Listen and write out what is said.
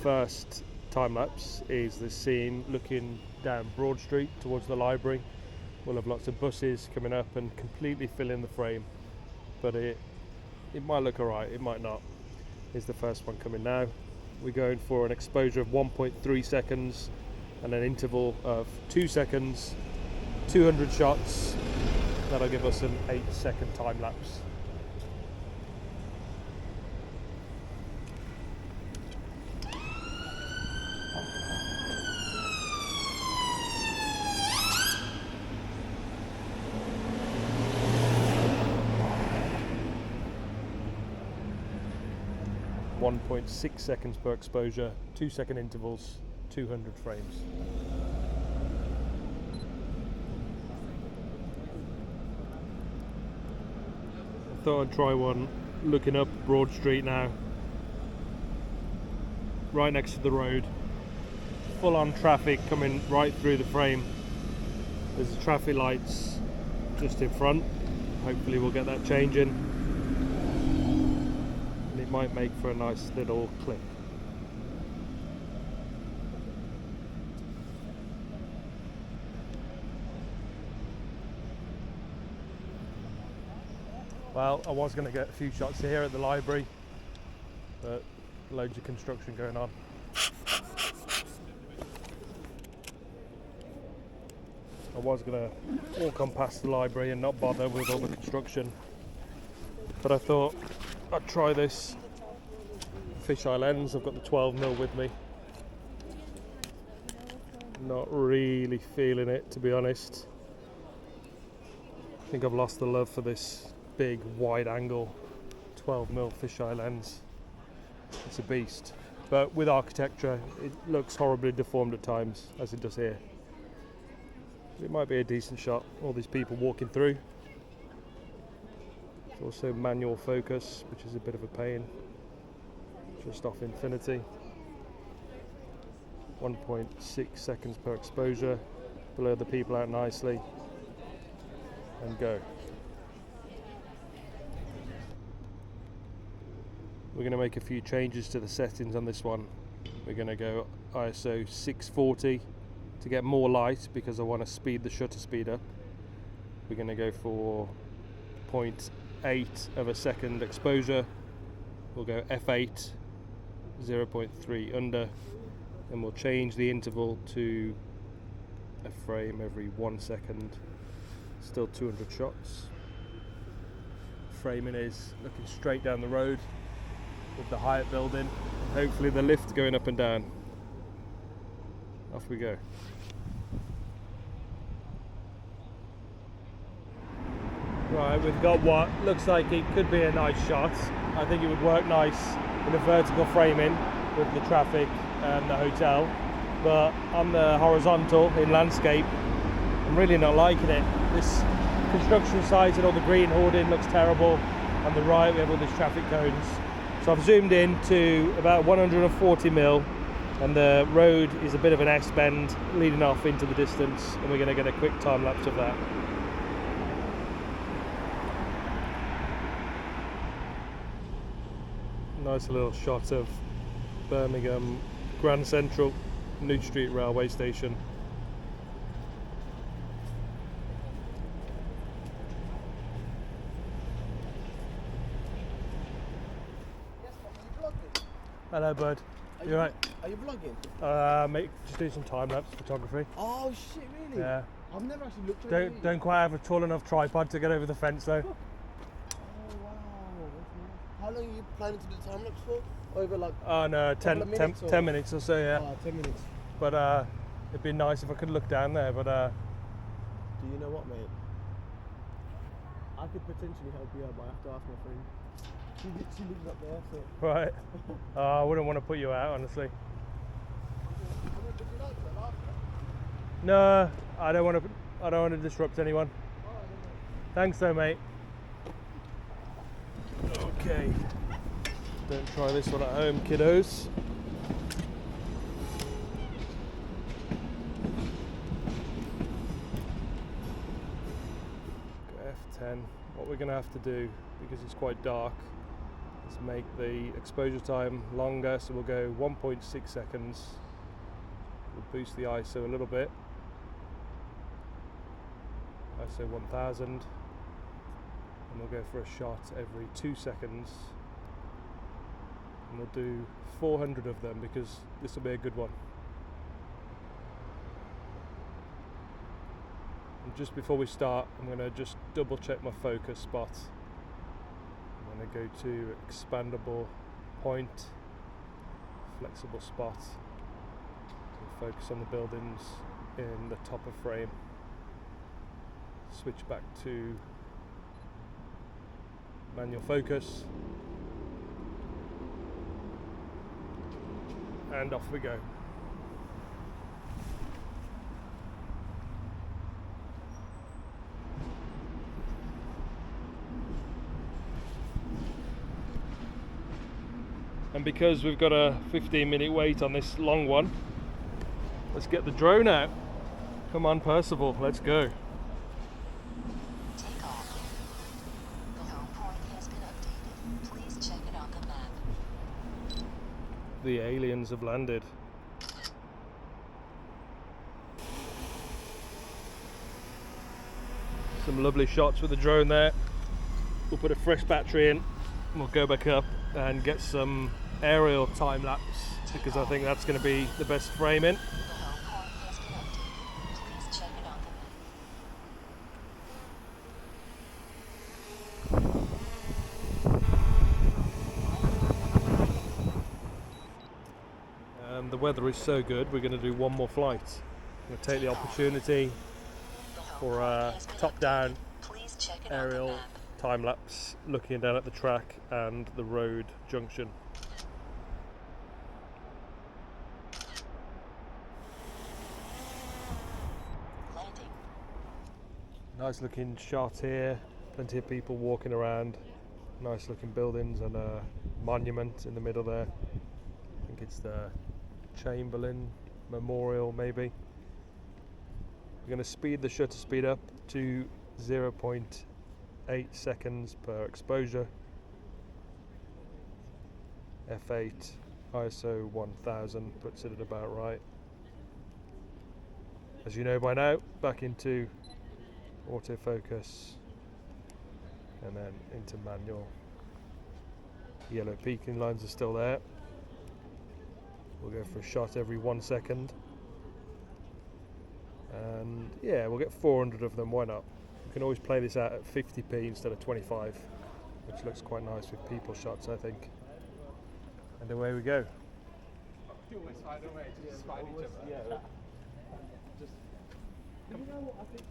first time lapse is the scene looking down Broad Street towards the library. We'll have lots of buses coming up and completely fill in the frame, but it might look alright, it might not. Here's the first one coming now. We're going for an exposure of 1.3 seconds and an interval of 2 seconds, 200 shots. That'll give us an 8-second time lapse. .6 seconds per exposure, 2-second intervals, 200 frames. I thought I'd try one looking up Broad Street now. Right next to the road. Full on traffic coming right through the frame. There's the traffic lights just in front. Hopefully we'll get that changing. Might make for a nice little clip. Well, I was going to get a few shots here at the library, but loads of construction going on. I was going to walk on past the library and not bother with all the construction, but I thought I'd try this fisheye lens. I've got the 12mm with me. Not really feeling it, to be honest. I think I've lost the love for this big wide angle 12mm fisheye lens. It's a beast, but with architecture it looks horribly deformed at times, as it does here. It might be a decent shot, all these people walking through. It's also manual focus, which is a bit of a pain. Just off infinity. 1.6 seconds per exposure. Blur the people out nicely and go. We're going to make a few changes to the settings on this one. We're going to go ISO 640 to get more light because I want to speed the shutter speed up. We're going to go for 0.8 of a second exposure. We'll go f8, 0.3 under, and we'll change the interval to a frame every 1 second. Still 200 shots. Framing is looking straight down the road with the Hyatt building, and hopefully the lift going up and down. Off we go. Right, we've got what looks like it could be a nice shot. I think it would work nice in a vertical framing with the traffic and the hotel, but on the horizontal in landscape I'm really not liking it. This construction site and all the green hoarding looks terrible. On the right we have all these traffic cones. So I've zoomed in to about 140mm, and the road is a bit of an S-bend leading off into the distance, and we're going to get a quick time lapse of that. Nice little shot of Birmingham Grand Central, New Street railway station. Hello, bud. You right? Are you vlogging? Mate, just doing some time lapse photography. Oh shit, really? Yeah. I've never actually looked at it. Don't quite have a tall enough tripod to get over the fence though. Oh wow. How long are you planning to do the time lapse for? Over like Oh no, 10 minutes or so, yeah. Oh, 10 minutes. But it'd be nice if I could look down there, but Do you know what, mate? I could potentially help you out, but I have to ask my friend. She lives up there, so. right. I wouldn't want to put you out, honestly. No, I don't want to disrupt anyone. Thanks though, mate. Okay. Don't try this one at home, kiddos. Go F10. What we're going to have to do, because it's quite dark, Let's make the exposure time longer, so we'll go 1.6 seconds. We'll boost the ISO a little bit. ISO 1000. And we'll go for a shot every 2 seconds. And we'll do 400 of them because this will be a good one. And just before we start, I'm going to just double check my focus spot. I'm going to go to expandable point, flexible spot, and focus on the buildings in the top of frame. Switch back to manual focus, and off we go. And because we've got a 15-minute wait on this long one, let's get the drone out. Come on, Percival, let's go. Take off. The home point has been updated. Please check it on the map. The aliens have landed. Some lovely shots with the drone there. We'll put a fresh battery in, and we'll go back up and get some aerial time lapse because I think that's going to be the best framing. The home point has been updated. Please check it on the map. The weather is so good, we're going to do one more flight. We're going to take the opportunity for a top-down Please check it on the aerial map. time lapse looking down at the track and the road junction. Landing. Nice looking shot here, plenty of people walking around, nice looking buildings and a monument in the middle there. I think it's the Chamberlain Memorial maybe. We're going to speed the shutter speed up to 0.8 seconds per exposure. F8 ISO 1000 puts it at about right. As you know by now, back into autofocus and then into manual. Yellow peaking lines are still there. We'll go for a shot every 1 second. And yeah, we'll get 400 of them, why not? We can always play this out at 50p instead of 25, which looks quite nice with people shots, I think. And away we go. You always find a way to just find each other. Yeah. Just. You know what I think?